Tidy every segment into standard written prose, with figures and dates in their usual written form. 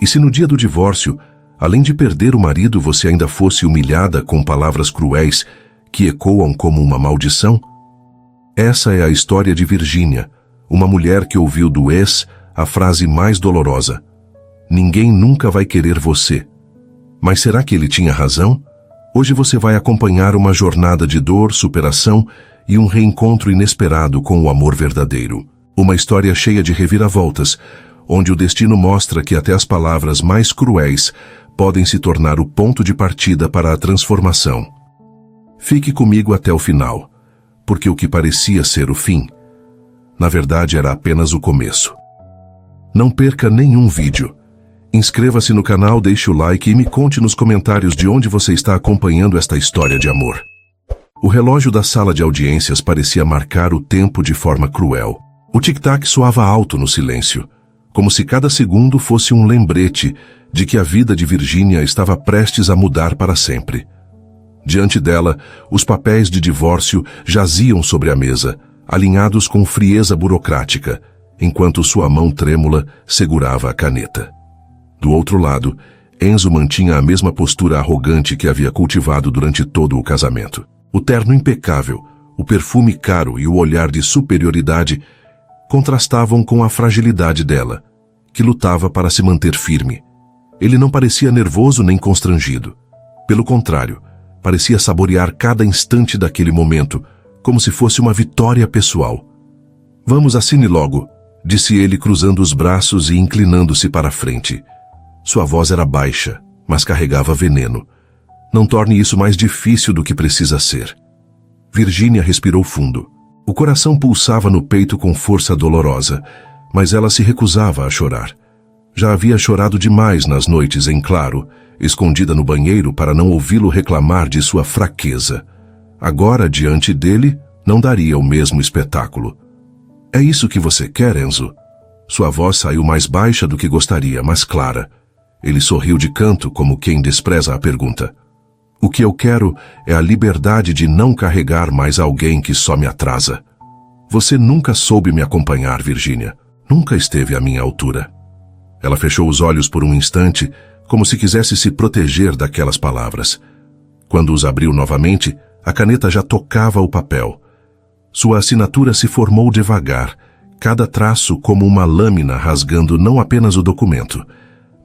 E se no dia do divórcio, além de perder o marido, você ainda fosse humilhada com palavras cruéis que ecoam como uma maldição? Essa é a história de Virgínia, uma mulher que ouviu do ex a frase mais dolorosa: ninguém nunca vai querer você. Mas será que ele tinha razão? Hoje você vai acompanhar uma jornada de dor, superação e um reencontro inesperado com o amor verdadeiro. Uma história cheia de reviravoltas, onde o destino mostra que até as palavras mais cruéis podem se tornar o ponto de partida para a transformação. Fique comigo até o final, porque o que parecia ser o fim, na verdade era apenas o começo. Não perca nenhum vídeo. Inscreva-se no canal, deixe o like e me conte nos comentários de onde você está acompanhando esta história de amor. O relógio da sala de audiências parecia marcar o tempo de forma cruel. O tic-tac soava alto no silêncio, como se cada segundo fosse um lembrete de que a vida de Virgínia estava prestes a mudar para sempre. Diante dela, os papéis de divórcio jaziam sobre a mesa, alinhados com frieza burocrática, enquanto sua mão trêmula segurava a caneta. Do outro lado, Enzo mantinha a mesma postura arrogante que havia cultivado durante todo o casamento. O terno impecável, o perfume caro e o olhar de superioridade contrastavam com a fragilidade dela, que lutava para se manter firme. Ele não parecia nervoso nem constrangido. Pelo contrário, parecia saborear cada instante daquele momento, como se fosse uma vitória pessoal. "Vamos, assine logo", disse ele cruzando os braços e inclinando-se para a frente. Sua voz era baixa, mas carregava veneno. "Não torne isso mais difícil do que precisa ser." Virgínia respirou fundo. O coração pulsava no peito com força dolorosa, mas ela se recusava a chorar. Já havia chorado demais nas noites em claro, escondida no banheiro para não ouvi-lo reclamar de sua fraqueza. Agora, diante dele, não daria o mesmo espetáculo. "É isso que você quer, Enzo?" Sua voz saiu mais baixa do que gostaria, mas clara. Ele sorriu de canto, como quem despreza a pergunta. "O que eu quero é a liberdade de não carregar mais alguém que só me atrasa. Você nunca soube me acompanhar, Virgínia. Nunca esteve à minha altura." Ela fechou os olhos por um instante, como se quisesse se proteger daquelas palavras. Quando os abriu novamente, a caneta já tocava o papel. Sua assinatura se formou devagar, cada traço como uma lâmina rasgando não apenas o documento,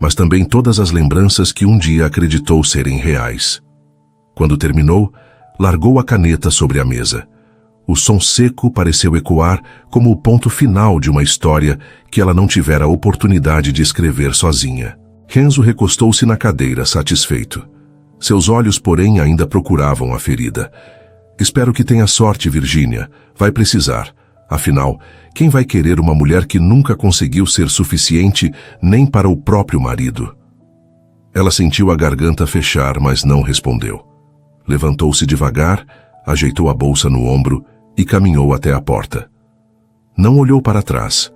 mas também todas as lembranças que um dia acreditou serem reais. Quando terminou, largou a caneta sobre a mesa. O som seco pareceu ecoar como o ponto final de uma história que ela não tivera a oportunidade de escrever sozinha. Enzo recostou-se na cadeira, satisfeito. Seus olhos, porém, ainda procuravam a ferida. "Espero que tenha sorte, Virgínia. Vai precisar. Afinal, quem vai querer uma mulher que nunca conseguiu ser suficiente nem para o próprio marido?" Ela sentiu a garganta fechar, mas não respondeu. Levantou-se devagar, ajeitou a bolsa no ombro e caminhou até a porta. Não olhou para trás.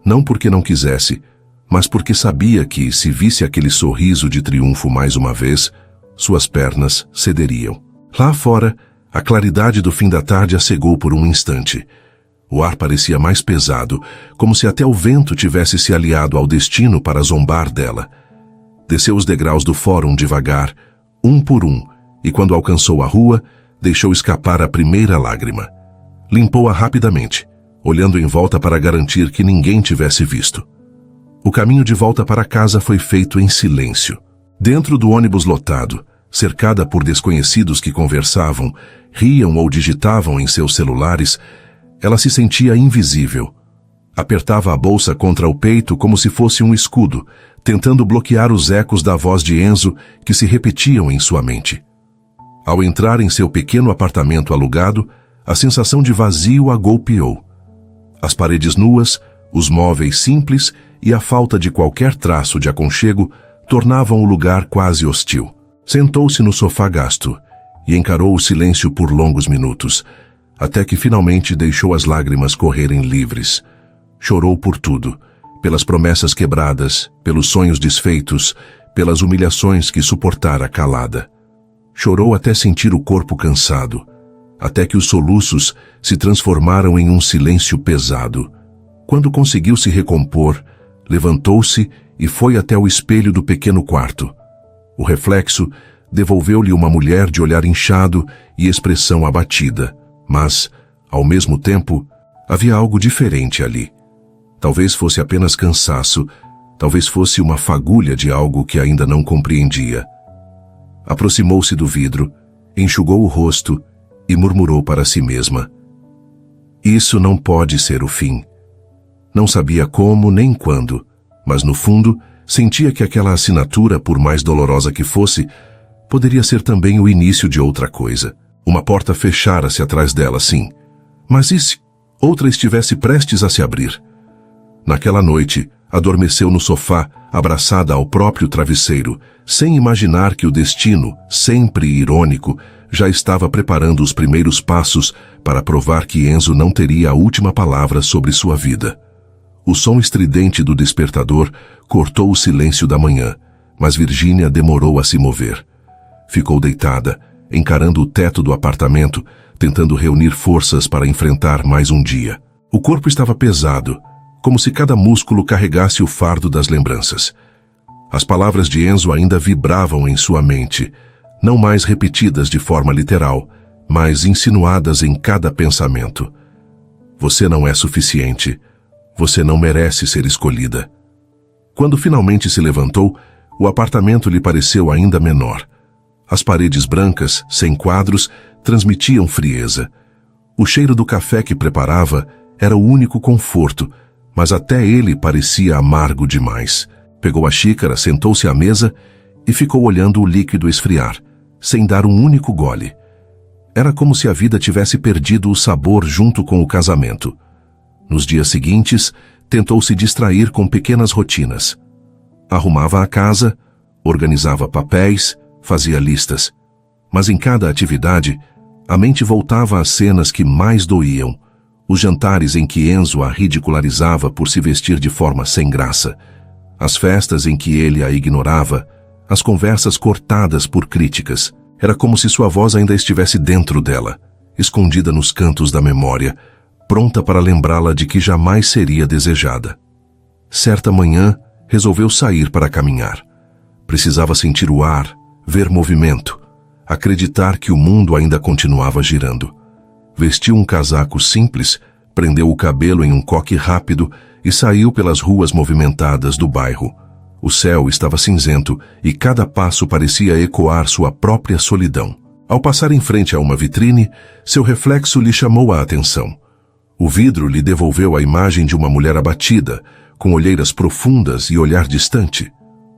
Não porque não quisesse, mas porque sabia que, se visse aquele sorriso de triunfo mais uma vez, suas pernas cederiam. Lá fora, a claridade do fim da tarde a cegou por um instante. O ar parecia mais pesado, como se até o vento tivesse se aliado ao destino para zombar dela. Desceu os degraus do fórum devagar, um por um, e quando alcançou a rua, deixou escapar a primeira lágrima. Limpou-a rapidamente, olhando em volta para garantir que ninguém tivesse visto. O caminho de volta para casa foi feito em silêncio. Dentro do ônibus lotado, cercada por desconhecidos que conversavam, riam ou digitavam em seus celulares, ela se sentia invisível. Apertava a bolsa contra o peito como se fosse um escudo, tentando bloquear os ecos da voz de Enzo que se repetiam em sua mente. Ao entrar em seu pequeno apartamento alugado, a sensação de vazio a golpeou. As paredes nuas, os móveis simples e a falta de qualquer traço de aconchego tornavam o lugar quase hostil. Sentou-se no sofá gasto e encarou o silêncio por longos minutos, até que finalmente deixou as lágrimas correrem livres. Chorou por tudo, pelas promessas quebradas, pelos sonhos desfeitos, pelas humilhações que suportara calada. Chorou até sentir o corpo cansado, até que os soluços se transformaram em um silêncio pesado. Quando conseguiu se recompor, levantou-se e foi até o espelho do pequeno quarto. O reflexo devolveu-lhe uma mulher de olhar inchado e expressão abatida, mas, ao mesmo tempo, havia algo diferente ali. Talvez fosse apenas cansaço, talvez fosse uma fagulha de algo que ainda não compreendia. Aproximou-se do vidro, enxugou o rosto e murmurou para si mesma: "Isso não pode ser o fim." Não sabia como nem quando, mas no fundo sentia que aquela assinatura, por mais dolorosa que fosse, poderia ser também o início de outra coisa. Uma porta fechara-se atrás dela, sim. Mas e se outra estivesse prestes a se abrir? Naquela noite, adormeceu no sofá, abraçada ao próprio travesseiro, sem imaginar que o destino, sempre irônico, já estava preparando os primeiros passos para provar que Enzo não teria a última palavra sobre sua vida. O som estridente do despertador cortou o silêncio da manhã, mas Virgínia demorou a se mover. Ficou deitada, encarando o teto do apartamento, tentando reunir forças para enfrentar mais um dia. O corpo estava pesado, como se cada músculo carregasse o fardo das lembranças. As palavras de Enzo ainda vibravam em sua mente, não mais repetidas de forma literal, mas insinuadas em cada pensamento. Você não é suficiente. Você não merece ser escolhida. Quando finalmente se levantou, o apartamento lhe pareceu ainda menor. As paredes brancas, sem quadros, transmitiam frieza. O cheiro do café que preparava era o único conforto, mas até ele parecia amargo demais. Pegou a xícara, sentou-se à mesa e ficou olhando o líquido esfriar, sem dar um único gole. Era como se a vida tivesse perdido o sabor junto com o casamento. Nos dias seguintes, tentou se distrair com pequenas rotinas. Arrumava a casa, organizava papéis, fazia listas. Mas em cada atividade, a mente voltava às cenas que mais doíam. Os jantares em que Enzo a ridicularizava por se vestir de forma sem graça. As festas em que ele a ignorava. As conversas cortadas por críticas. Era como se sua voz ainda estivesse dentro dela, escondida nos cantos da memória, pronta para lembrá-la de que jamais seria desejada. Certa manhã, resolveu sair para caminhar. Precisava sentir o ar, ver movimento, acreditar que o mundo ainda continuava girando. Vestiu um casaco simples, prendeu o cabelo em um coque rápido e saiu pelas ruas movimentadas do bairro. O céu estava cinzento e cada passo parecia ecoar sua própria solidão. Ao passar em frente a uma vitrine, seu reflexo lhe chamou a atenção. O vidro lhe devolveu a imagem de uma mulher abatida, com olheiras profundas e olhar distante.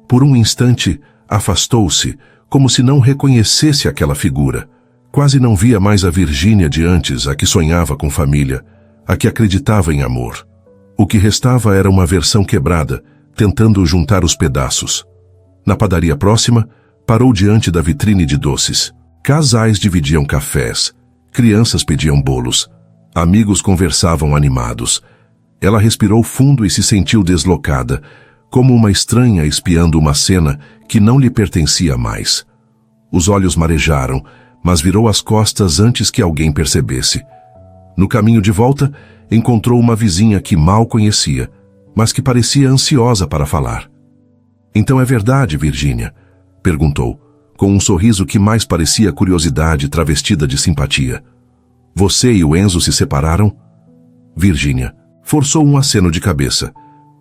Por um instante, afastou-se, como se não reconhecesse aquela figura. Quase não via mais a Virgínia de antes, a que sonhava com família, a que acreditava em amor. O que restava era uma versão quebrada, tentando juntar os pedaços. Na padaria próxima, parou diante da vitrine de doces. Casais dividiam cafés, crianças pediam bolos. Amigos conversavam animados. Ela respirou fundo e se sentiu deslocada, como uma estranha espiando uma cena que não lhe pertencia mais. Os olhos marejaram, mas virou as costas antes que alguém percebesse. No caminho de volta, encontrou uma vizinha que mal conhecia, mas que parecia ansiosa para falar. "Então é verdade, Virgínia?" perguntou, com um sorriso que mais parecia curiosidade travestida de simpatia. "Você e o Enzo se separaram?" Virgínia forçou um aceno de cabeça.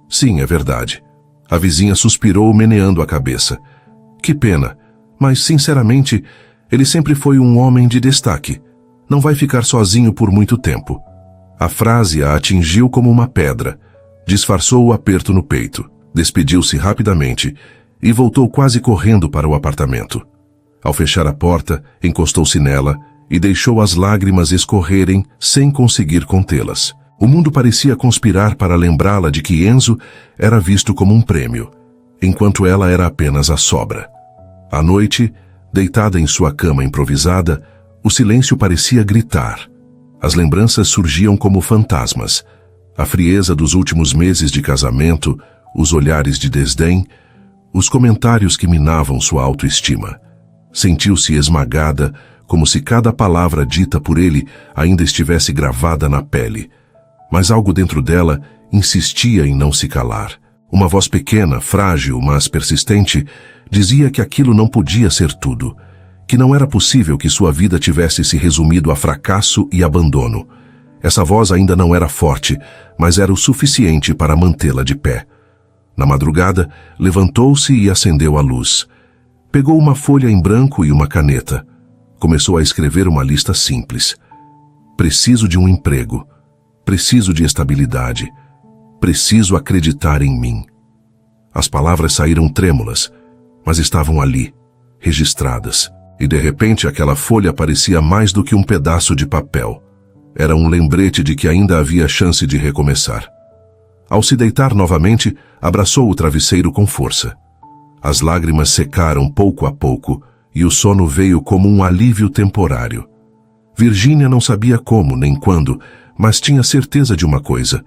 "Sim, é verdade." A vizinha suspirou, meneando a cabeça. "Que pena, mas, sinceramente, ele sempre foi um homem de destaque. Não vai ficar sozinho por muito tempo." A frase a atingiu como uma pedra. Disfarçou o aperto no peito, despediu-se rapidamente e voltou quase correndo para o apartamento. Ao fechar a porta, encostou-se nela e deixou as lágrimas escorrerem sem conseguir contê-las. O mundo parecia conspirar para lembrá-la de que Enzo era visto como um prêmio, enquanto ela era apenas a sobra. À noite, deitada em sua cama improvisada, o silêncio parecia gritar. As lembranças surgiam como fantasmas. A frieza dos últimos meses de casamento, os olhares de desdém, os comentários que minavam sua autoestima. Sentiu-se esmagada, como se cada palavra dita por ele ainda estivesse gravada na pele. Mas algo dentro dela insistia em não se calar. Uma voz pequena, frágil, mas persistente, dizia que aquilo não podia ser tudo, que não era possível que sua vida tivesse se resumido a fracasso e abandono. Essa voz ainda não era forte, mas era o suficiente para mantê-la de pé. Na madrugada, levantou-se e acendeu a luz. Pegou uma folha em branco e uma caneta. Começou a escrever uma lista simples. Preciso de um emprego. Preciso de estabilidade. Preciso acreditar em mim. As palavras saíram trêmulas, mas estavam ali, registradas. E de repente aquela folha parecia mais do que um pedaço de papel. Era um lembrete de que ainda havia chance de recomeçar. Ao se deitar novamente, abraçou o travesseiro com força. As lágrimas secaram pouco a pouco e o sono veio como um alívio temporário. Virgínia não sabia como nem quando, mas tinha certeza de uma coisa: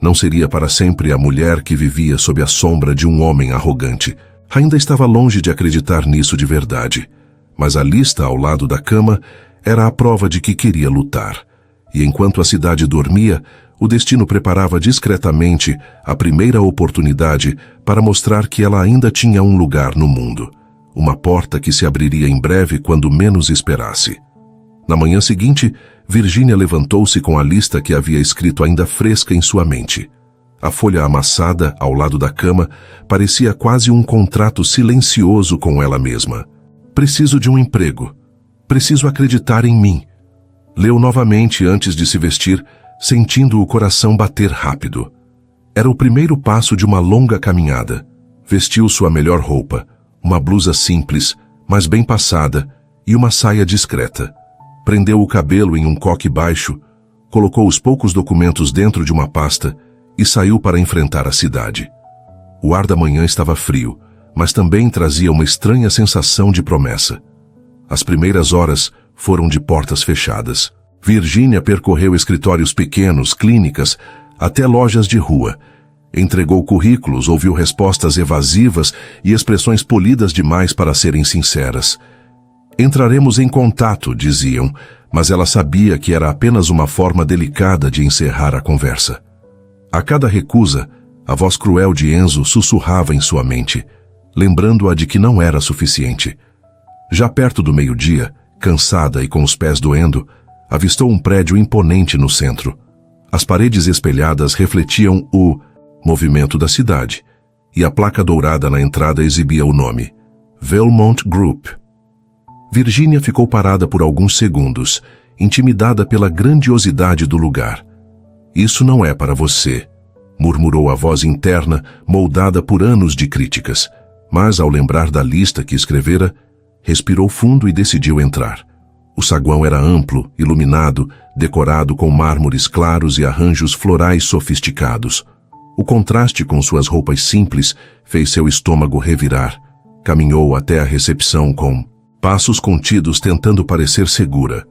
não seria para sempre a mulher que vivia sob a sombra de um homem arrogante. Ainda estava longe de acreditar nisso de verdade, mas a lista ao lado da cama era a prova de que queria lutar. E enquanto a cidade dormia, o destino preparava discretamente a primeira oportunidade para mostrar que ela ainda tinha um lugar no mundo. Uma porta que se abriria em breve quando menos esperasse. Na manhã seguinte, Virgínia levantou-se com a lista que havia escrito ainda fresca em sua mente. A folha amassada, ao lado da cama, parecia quase um contrato silencioso com ela mesma. Preciso de um emprego. Preciso acreditar em mim. Leu novamente antes de se vestir, sentindo o coração bater rápido. Era o primeiro passo de uma longa caminhada. Vestiu sua melhor roupa, uma blusa simples, mas bem passada, e uma saia discreta. Prendeu o cabelo em um coque baixo, colocou os poucos documentos dentro de uma pasta e saiu para enfrentar a cidade. O ar da manhã estava frio, mas também trazia uma estranha sensação de promessa. As primeiras horas foram de portas fechadas. Virgínia percorreu escritórios pequenos, clínicas, até lojas de rua. Entregou currículos, ouviu respostas evasivas e expressões polidas demais para serem sinceras. Entraremos em contato, diziam, mas ela sabia que era apenas uma forma delicada de encerrar a conversa. A cada recusa, a voz cruel de Enzo sussurrava em sua mente, lembrando-a de que não era suficiente. Já perto do meio-dia, cansada e com os pés doendo, avistou um prédio imponente no centro. As paredes espelhadas refletiam o movimento da cidade, e a placa dourada na entrada exibia o nome: Valmont Group. Virgínia ficou parada por alguns segundos, intimidada pela grandiosidade do lugar. Isso não é para você, murmurou a voz interna, moldada por anos de críticas. Mas, ao lembrar da lista que escrevera, respirou fundo e decidiu entrar. O saguão era amplo, iluminado, decorado com mármores claros e arranjos florais sofisticados. O contraste com suas roupas simples fez seu estômago revirar. Caminhou até a recepção com passos contidos, tentando parecer segura.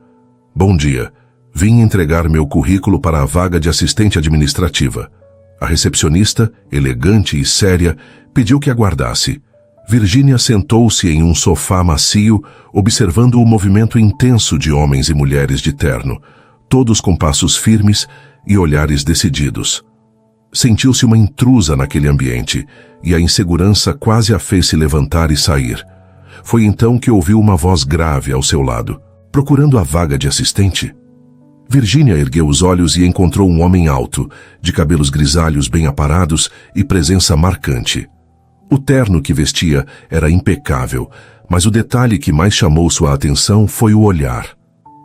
Bom dia. Vim entregar meu currículo para a vaga de assistente administrativa. A recepcionista, elegante e séria, pediu que aguardasse. Virgínia sentou-se em um sofá macio, observando o movimento intenso de homens e mulheres de terno, todos com passos firmes e olhares decididos. Sentiu-se uma intrusa naquele ambiente, e a insegurança quase a fez se levantar e sair. Foi então que ouviu uma voz grave ao seu lado. Procurando a vaga de assistente? Virgínia ergueu os olhos e encontrou um homem alto, de cabelos grisalhos bem aparados e presença marcante. O terno que vestia era impecável, mas o detalhe que mais chamou sua atenção foi o olhar.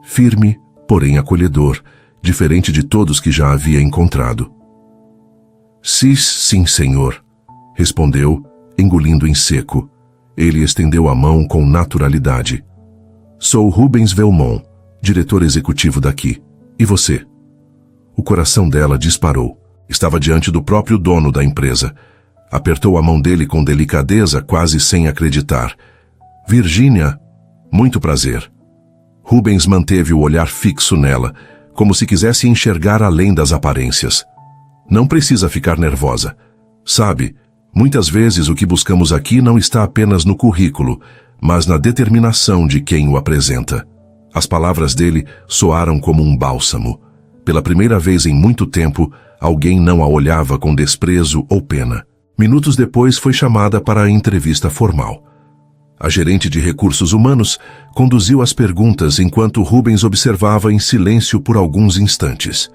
Firme, porém acolhedor, diferente de todos que já havia encontrado. Sim, senhor, respondeu, engolindo em seco. Ele estendeu a mão com naturalidade. Sou Rubens Valmont, diretor executivo daqui. E você? O coração dela disparou. Estava diante do próprio dono da empresa. Apertou a mão dele com delicadeza, quase sem acreditar. Virgínia, muito prazer. Rubens manteve o olhar fixo nela, como se quisesse enxergar além das aparências. Não precisa ficar nervosa. Sabe, muitas vezes o que buscamos aqui não está apenas no currículo, mas na determinação de quem o apresenta. As palavras dele soaram como um bálsamo. Pela primeira vez em muito tempo, alguém não a olhava com desprezo ou pena. Minutos depois foi chamada para a entrevista formal. A gerente de recursos humanos conduziu as perguntas enquanto Rubens observava em silêncio por alguns instantes.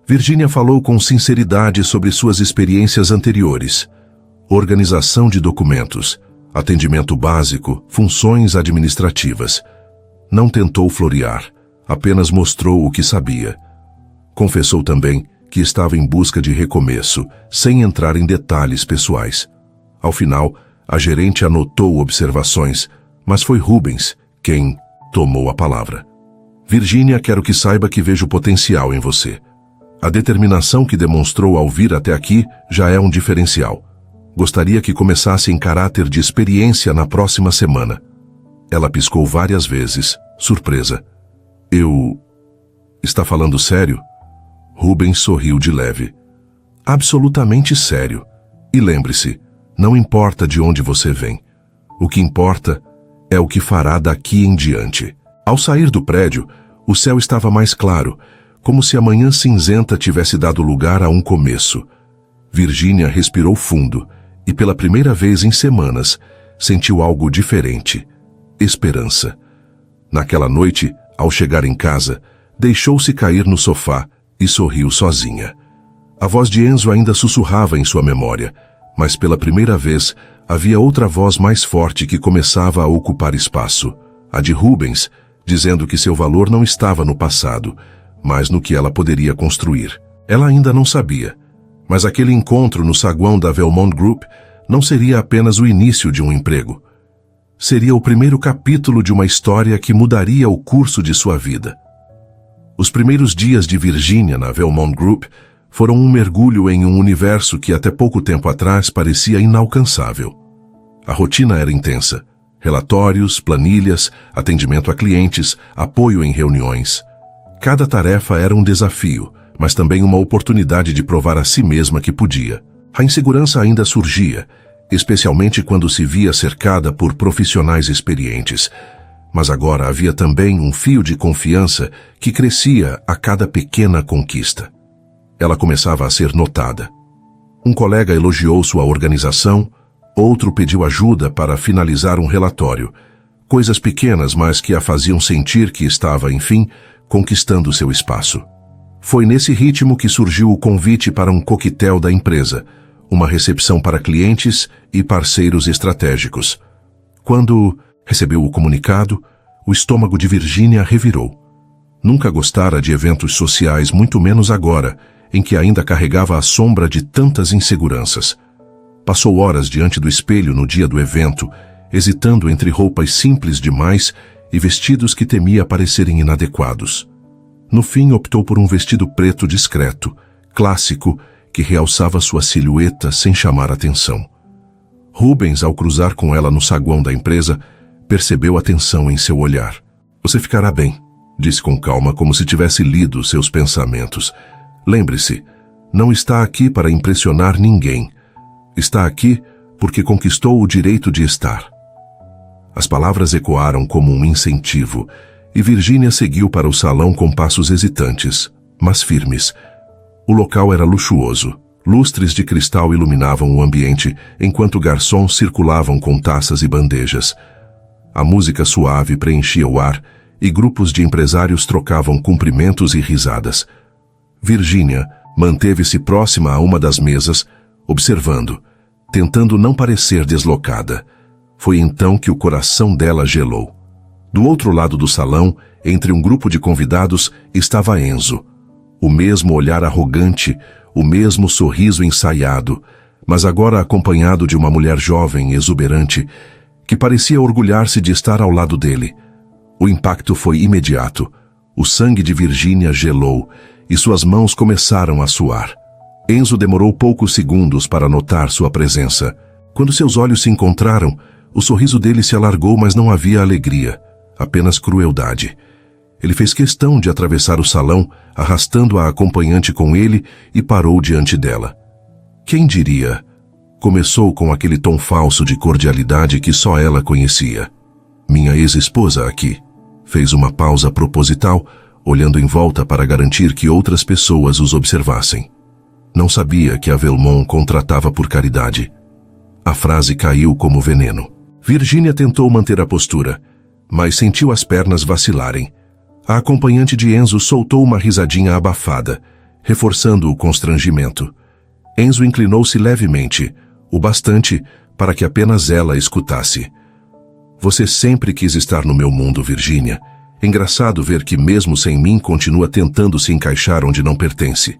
Virginia falou com sinceridade sobre suas experiências anteriores: organização de documentos, atendimento básico, funções administrativas. Não tentou florear, apenas mostrou o que sabia. Confessou também que estava em busca de recomeço, sem entrar em detalhes pessoais. Ao final, a gerente anotou observações, mas foi Rubens quem tomou a palavra. Virginia, quero que saiba que vejo potencial em você. A determinação que demonstrou ao vir até aqui já é um diferencial. Gostaria que começasse em caráter de experiência na próxima semana. Ela piscou várias vezes, surpresa. Está falando sério? Rubens sorriu de leve. Absolutamente sério. E lembre-se, não importa de onde você vem. O que importa é o que fará daqui em diante. Ao sair do prédio, o céu estava mais claro, como se a manhã cinzenta tivesse dado lugar a um começo. Virginia respirou fundo e, pela primeira vez em semanas, sentiu algo diferente: esperança. Naquela noite, ao chegar em casa, deixou-se cair no sofá e sorriu sozinha. A voz de Enzo ainda sussurrava em sua memória, mas pela primeira vez havia outra voz mais forte que começava a ocupar espaço, a de Rubens, dizendo que seu valor não estava no passado, mas no que ela poderia construir. Ela ainda não sabia, mas aquele encontro no saguão da Velmont Group não seria apenas o início de um emprego. Seria o primeiro capítulo de uma história que mudaria o curso de sua vida. Os primeiros dias de Virginia na Velmont Group foram um mergulho em um universo que até pouco tempo atrás parecia inalcançável. A rotina era intensa: relatórios, planilhas, atendimento a clientes, apoio em reuniões. Cada tarefa era um desafio, mas também uma oportunidade de provar a si mesma que podia. A insegurança ainda surgia, especialmente quando se via cercada por profissionais experientes. Mas agora havia também um fio de confiança que crescia a cada pequena conquista. Ela começava a ser notada. Um colega elogiou sua organização, outro pediu ajuda para finalizar um relatório. Coisas pequenas, mas que a faziam sentir que estava, enfim, conquistando seu espaço. Foi nesse ritmo que surgiu o convite para um coquetel da empresa, uma recepção para clientes e parceiros estratégicos. Quando recebeu o comunicado, o estômago de Virginia revirou. Nunca gostara de eventos sociais, muito menos agora, em que ainda carregava a sombra de tantas inseguranças. Passou horas diante do espelho no dia do evento, hesitando entre roupas simples demais e vestidos que temia parecerem inadequados. No fim, optou por um vestido preto discreto, clássico, que realçava sua silhueta sem chamar atenção. Rubens, ao cruzar com ela no saguão da empresa, percebeu a tensão em seu olhar. Você ficará bem, disse com calma, como se tivesse lido seus pensamentos. Lembre-se, não está aqui para impressionar ninguém. Está aqui porque conquistou o direito de estar. As palavras ecoaram como um incentivo, e Virginia seguiu para o salão com passos hesitantes, mas firmes. O local era luxuoso. Lustres de cristal iluminavam o ambiente, enquanto garçons circulavam com taças e bandejas. A música suave preenchia o ar, e grupos de empresários trocavam cumprimentos e risadas. Virginia manteve-se próxima a uma das mesas, observando, tentando não parecer deslocada. Foi então que o coração dela gelou. Do outro lado do salão, entre um grupo de convidados, estava Enzo. O mesmo olhar arrogante, o mesmo sorriso ensaiado, mas agora acompanhado de uma mulher jovem, exuberante, que parecia orgulhar-se de estar ao lado dele. O impacto foi imediato. O sangue de Virginia gelou e suas mãos começaram a suar. Enzo demorou poucos segundos para notar sua presença. Quando seus olhos se encontraram, o sorriso dele se alargou, mas não havia alegria, apenas crueldade. Ele fez questão de atravessar o salão, arrastando a acompanhante com ele, e parou diante dela. Quem diria? Começou com aquele tom falso de cordialidade que só ela conhecia. Minha ex-esposa aqui. Fez uma pausa proposital, olhando em volta para garantir que outras pessoas os observassem. Não sabia que a Velmont contratava por caridade. A frase caiu como veneno. Virginia tentou manter a postura, mas sentiu as pernas vacilarem. A acompanhante de Enzo soltou uma risadinha abafada, reforçando o constrangimento. Enzo inclinou-se levemente, o bastante para que apenas ela escutasse. Você sempre quis estar no meu mundo, Virginia. Engraçado ver que mesmo sem mim continua tentando se encaixar onde não pertence.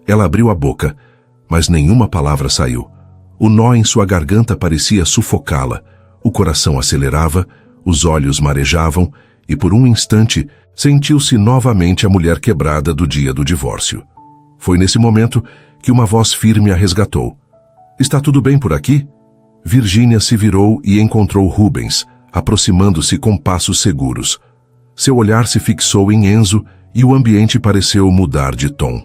Ela abriu a boca, mas nenhuma palavra saiu. O nó em sua garganta parecia sufocá-la. O coração acelerava, os olhos marejavam e por um instante sentiu-se novamente a mulher quebrada do dia do divórcio. Foi nesse momento que uma voz firme a resgatou. Está tudo bem por aqui? Virginia se virou e encontrou Rubens, aproximando-se com passos seguros. Seu olhar se fixou em Enzo e o ambiente pareceu mudar de tom.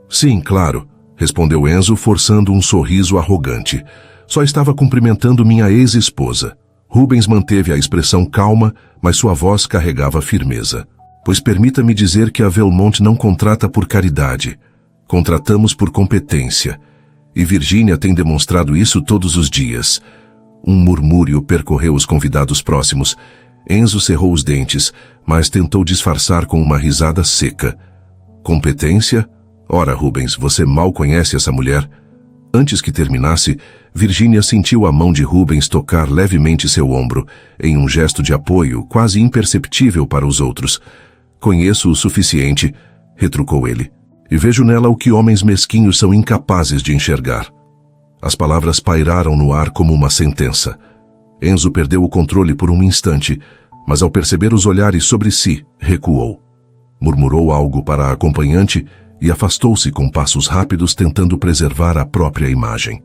Sim, claro, respondeu Enzo, forçando um sorriso arrogante. Só estava cumprimentando minha ex-esposa. Rubens manteve a expressão calma, mas sua voz carregava firmeza. Pois permita-me dizer que a Velmont não contrata por caridade. Contratamos por competência. E Virginia tem demonstrado isso todos os dias. Um murmúrio percorreu os convidados próximos. Enzo cerrou os dentes, mas tentou disfarçar com uma risada seca. Competência? Ora, Rubens, você mal conhece essa mulher. Antes que terminasse, Virginia sentiu a mão de Rubens tocar levemente seu ombro, em um gesto de apoio quase imperceptível para os outros. Conheço o suficiente, retrucou ele, e vejo nela o que homens mesquinhos são incapazes de enxergar. As palavras pairaram no ar como uma sentença. Enzo perdeu o controle por um instante, mas ao perceber os olhares sobre si, recuou. Murmurou algo para a acompanhante e afastou-se com passos rápidos tentando preservar a própria imagem.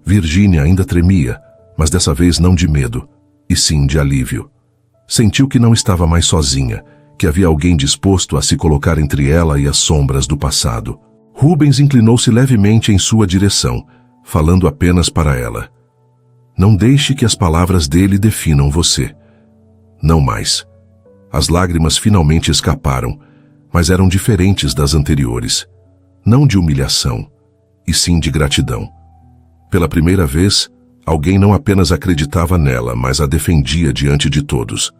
Virginia ainda tremia, mas dessa vez não de medo, e sim de alívio. Sentiu que não estava mais sozinha, que havia alguém disposto a se colocar entre ela e as sombras do passado. Rubens inclinou-se levemente em sua direção, falando apenas para ela. Não deixe que as palavras dele definam você. Não mais. As lágrimas finalmente escaparam, mas eram diferentes das anteriores. Não de humilhação, e sim de gratidão. Pela primeira vez, alguém não apenas acreditava nela, mas a defendia diante de todos.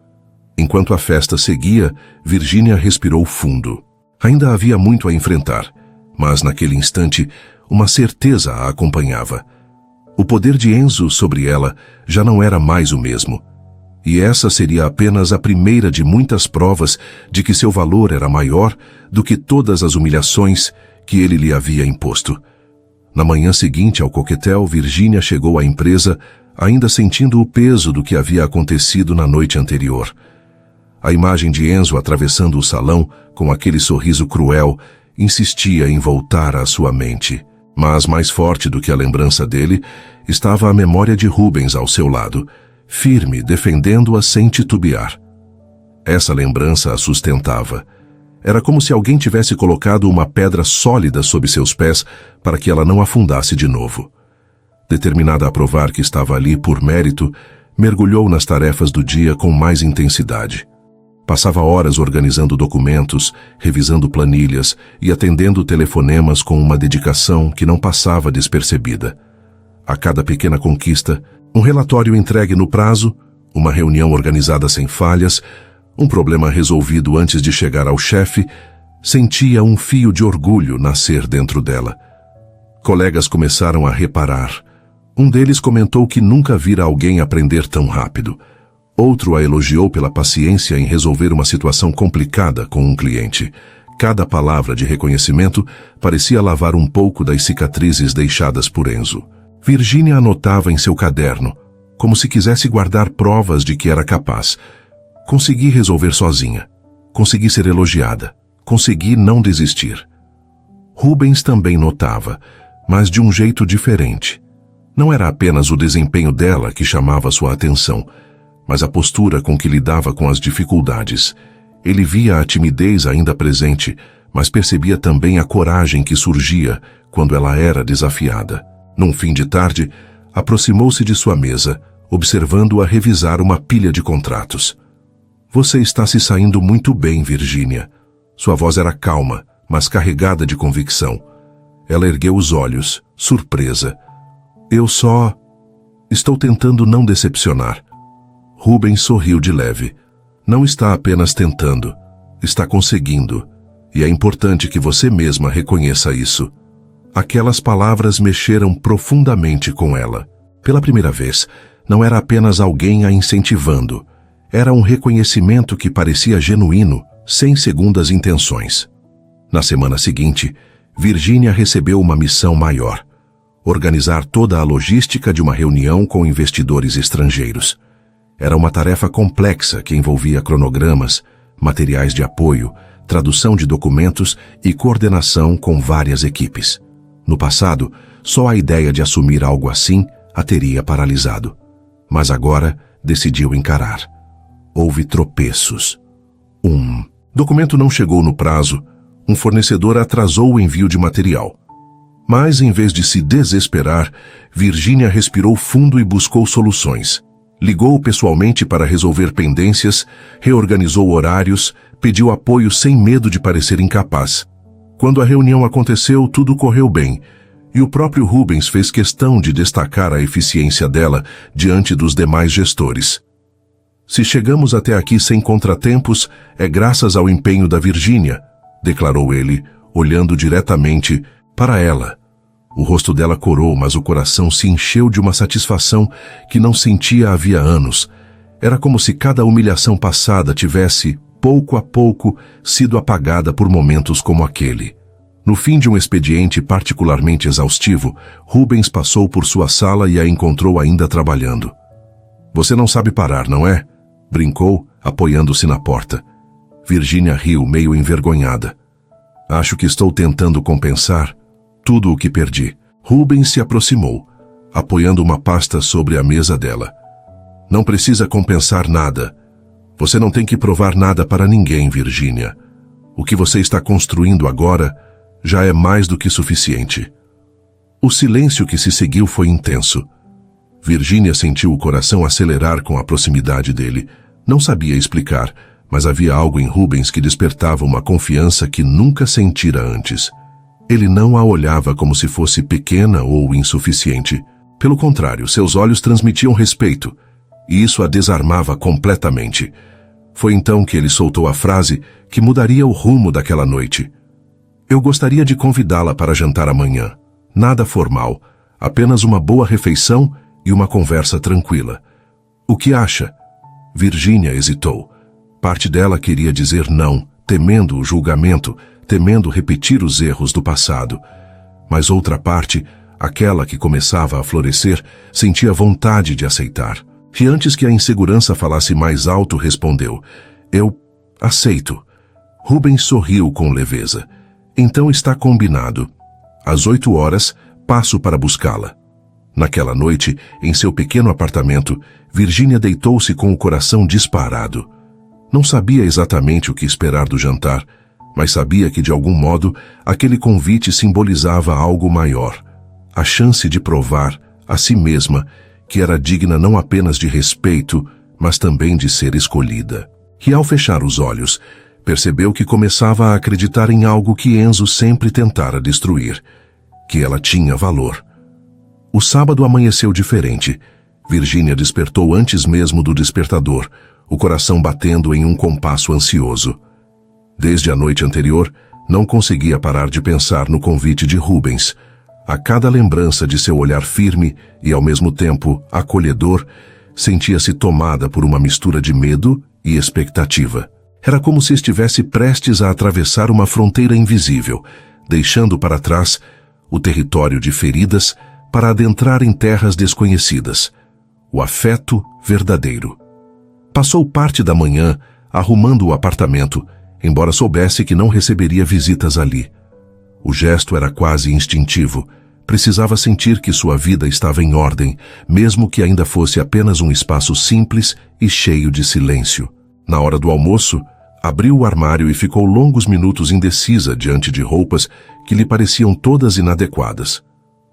Enquanto a festa seguia, Virginia respirou fundo. Ainda havia muito a enfrentar, mas naquele instante, uma certeza a acompanhava. O poder de Enzo sobre ela já não era mais o mesmo. E essa seria apenas a primeira de muitas provas de que seu valor era maior do que todas as humilhações que ele lhe havia imposto. Na manhã seguinte ao coquetel, Virginia chegou à empresa ainda sentindo o peso do que havia acontecido na noite anterior. A imagem de Enzo atravessando o salão com aquele sorriso cruel insistia em voltar à sua mente. Mas mais forte do que a lembrança dele estava a memória de Rubens ao seu lado, firme, defendendo-a sem titubear. Essa lembrança a sustentava. Era como se alguém tivesse colocado uma pedra sólida sob seus pés para que ela não afundasse de novo. Determinada a provar que estava ali por mérito, mergulhou nas tarefas do dia com mais intensidade. Passava horas organizando documentos, revisando planilhas e atendendo telefonemas com uma dedicação que não passava despercebida. A cada pequena conquista, um relatório entregue no prazo, uma reunião organizada sem falhas, um problema resolvido antes de chegar ao chefe, sentia um fio de orgulho nascer dentro dela. Colegas começaram a reparar. Um deles comentou que nunca vira alguém aprender tão rápido. Outro a elogiou pela paciência em resolver uma situação complicada com um cliente. Cada palavra de reconhecimento parecia lavar um pouco das cicatrizes deixadas por Enzo. Virginia anotava em seu caderno, como se quisesse guardar provas de que era capaz. Consegui resolver sozinha. Consegui ser elogiada. Consegui não desistir. Rubens também notava, mas de um jeito diferente. Não era apenas o desempenho dela que chamava sua atenção, mas a postura com que lidava com as dificuldades. Ele via a timidez ainda presente, mas percebia também a coragem que surgia quando ela era desafiada. Num fim de tarde, aproximou-se de sua mesa, observando-a revisar uma pilha de contratos. Você está se saindo muito bem, Virginia. Sua voz era calma, mas carregada de convicção. Ela ergueu os olhos, surpresa. Eu só... estou tentando não decepcionar. Rubens sorriu de leve. Não está apenas tentando, está conseguindo. E é importante que você mesma reconheça isso. Aquelas palavras mexeram profundamente com ela. Pela primeira vez, não era apenas alguém a incentivando. Era um reconhecimento que parecia genuíno, sem segundas intenções. Na semana seguinte, Virgínia recebeu uma missão maior: organizar toda a logística de uma reunião com investidores estrangeiros. Era uma tarefa complexa que envolvia cronogramas, materiais de apoio, tradução de documentos e coordenação com várias equipes. No passado, só a ideia de assumir algo assim a teria paralisado. Mas agora decidiu encarar. Houve tropeços. Documento não chegou no prazo. Um fornecedor atrasou o envio de material. Mas, em vez de se desesperar, Virgínia respirou fundo e buscou soluções. Ligou pessoalmente para resolver pendências, reorganizou horários, pediu apoio sem medo de parecer incapaz. Quando a reunião aconteceu, tudo correu bem, e o próprio Rubens fez questão de destacar a eficiência dela diante dos demais gestores. Se chegamos até aqui sem contratempos, é graças ao empenho da Virgínia, declarou ele, olhando diretamente para ela. O rosto dela corou, mas o coração se encheu de uma satisfação que não sentia havia anos. Era como se cada humilhação passada tivesse, pouco a pouco, sido apagada por momentos como aquele. No fim de um expediente particularmente exaustivo, Rubens passou por sua sala e a encontrou ainda trabalhando. Você não sabe parar, não é? Brincou, apoiando-se na porta. Virgínia riu, meio envergonhada. Acho que estou tentando compensar tudo o que perdi. Rubens se aproximou, apoiando uma pasta sobre a mesa dela. Não precisa compensar nada. Você não tem que provar nada para ninguém, Virgínia. O que você está construindo agora já é mais do que suficiente. O silêncio que se seguiu foi intenso. Virgínia sentiu o coração acelerar com a proximidade dele. Não sabia explicar, mas havia algo em Rubens que despertava uma confiança que nunca sentira antes. Ele não a olhava como se fosse pequena ou insuficiente. Pelo contrário, seus olhos transmitiam respeito, e isso a desarmava completamente. Foi então que ele soltou a frase que mudaria o rumo daquela noite. Eu gostaria de convidá-la para jantar amanhã. Nada formal, apenas uma boa refeição e uma conversa tranquila. O que acha? Virgínia hesitou. Parte dela queria dizer não, temendo o julgamento, temendo repetir os erros do passado. Mas outra parte, aquela que começava a florescer, sentia vontade de aceitar. E antes que a insegurança falasse mais alto, respondeu: Eu aceito. Rubens sorriu com leveza. Então está combinado. Às 8h, passo para buscá-la. Naquela noite, em seu pequeno apartamento, Virgínia deitou-se com o coração disparado. Não sabia exatamente o que esperar do jantar, mas sabia que, de algum modo, aquele convite simbolizava algo maior. A chance de provar, a si mesma, que era digna não apenas de respeito, mas também de ser escolhida. E ao fechar os olhos, percebeu que começava a acreditar em algo que Enzo sempre tentara destruir, que ela tinha valor. O sábado amanheceu diferente. Virgínia despertou antes mesmo do despertador, o coração batendo em um compasso ansioso. Desde a noite anterior, não conseguia parar de pensar no convite de Rubens. A cada lembrança de seu olhar firme e, ao mesmo tempo, acolhedor, sentia-se tomada por uma mistura de medo e expectativa. Era como se estivesse prestes a atravessar uma fronteira invisível, deixando para trás o território de feridas para adentrar em terras desconhecidas. O afeto verdadeiro. Passou parte da manhã arrumando o apartamento, embora soubesse que não receberia visitas ali. O gesto era quase instintivo. Precisava sentir que sua vida estava em ordem, mesmo que ainda fosse apenas um espaço simples e cheio de silêncio. Na hora do almoço, abriu o armário e ficou longos minutos indecisa diante de roupas que lhe pareciam todas inadequadas.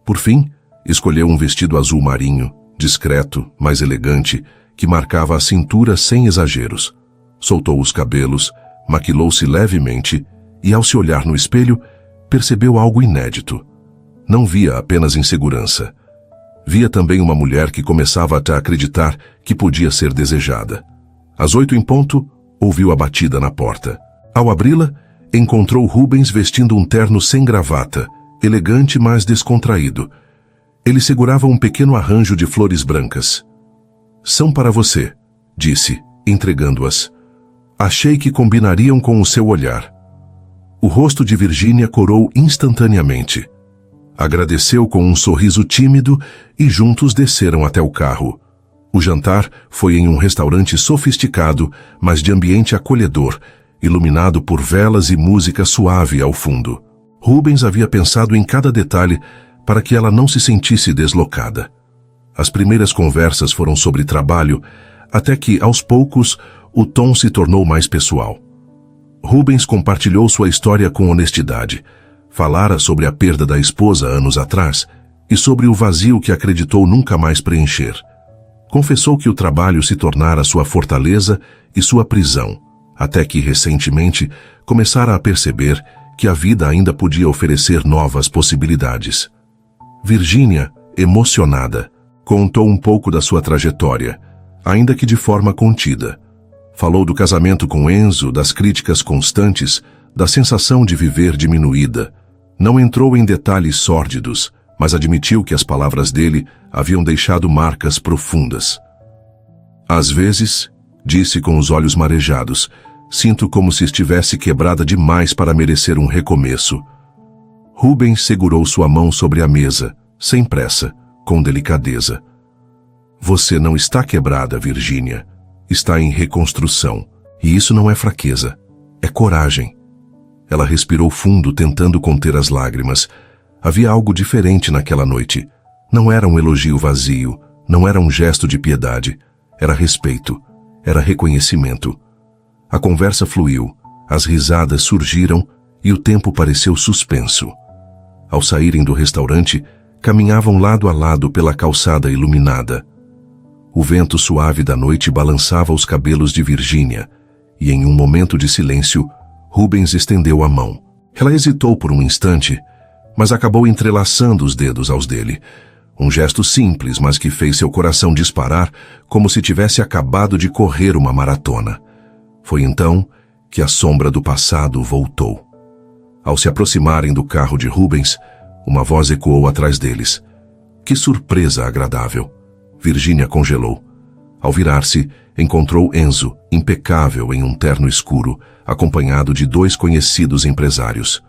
Por fim, escolheu um vestido azul marinho, discreto, mas elegante, que marcava a cintura sem exageros. Soltou os cabelos, maquilou-se levemente e, ao se olhar no espelho, percebeu algo inédito. não via apenas insegurança. Via também uma mulher que começava a acreditar que podia ser desejada. Às 8 em ponto, ouviu a batida na porta. Ao abri-la, encontrou Rubens vestindo um terno sem gravata, elegante mas descontraído. Ele segurava um pequeno arranjo de flores brancas. "São para você", disse, entregando-as. "Achei que combinariam com o seu olhar." O rosto de Virgínia corou instantaneamente. Agradeceu com um sorriso tímido e juntos desceram até o carro. O jantar foi em um restaurante sofisticado, mas de ambiente acolhedor, iluminado por velas e música suave ao fundo. Rubens havia pensado em cada detalhe para que ela não se sentisse deslocada. As primeiras conversas foram sobre trabalho, até que, aos poucos, o tom se tornou mais pessoal. Rubens compartilhou sua história com honestidade. Falara sobre a perda da esposa anos atrás e sobre o vazio que acreditou nunca mais preencher. Confessou que o trabalho se tornara sua fortaleza e sua prisão, até que, recentemente, começara a perceber que a vida ainda podia oferecer novas possibilidades. Virgínia, emocionada, contou um pouco da sua trajetória, ainda que de forma contida. Falou do casamento com Enzo, das críticas constantes, da sensação de viver diminuída. Não entrou em detalhes sórdidos, mas admitiu que as palavras dele haviam deixado marcas profundas. "Às vezes", disse com os olhos marejados, "sinto como se estivesse quebrada demais para merecer um recomeço." Rubens segurou sua mão sobre a mesa, sem pressa, com delicadeza. "Você não está quebrada, Virgínia. Está em reconstrução. E isso não é fraqueza, é coragem." Ela respirou fundo, tentando conter as lágrimas. Havia algo diferente naquela noite. Não era um elogio vazio, não era um gesto de piedade. Era respeito, era reconhecimento. A conversa fluiu, as risadas surgiram e o tempo pareceu suspenso. Ao saírem do restaurante, caminhavam lado a lado pela calçada iluminada. O vento suave da noite balançava os cabelos de Virgínia, e em um momento de silêncio, Rubens estendeu a mão. Ela hesitou por um instante, mas acabou entrelaçando os dedos aos dele. Um gesto simples, mas que fez seu coração disparar como se tivesse acabado de correr uma maratona. Foi então que a sombra do passado voltou. Ao se aproximarem do carro de Rubens, uma voz ecoou atrás deles. Que surpresa agradável! Virgínia congelou. Ao virar-se, encontrou Enzo, impecável em um terno escuro, acompanhado de 2 conhecidos empresários.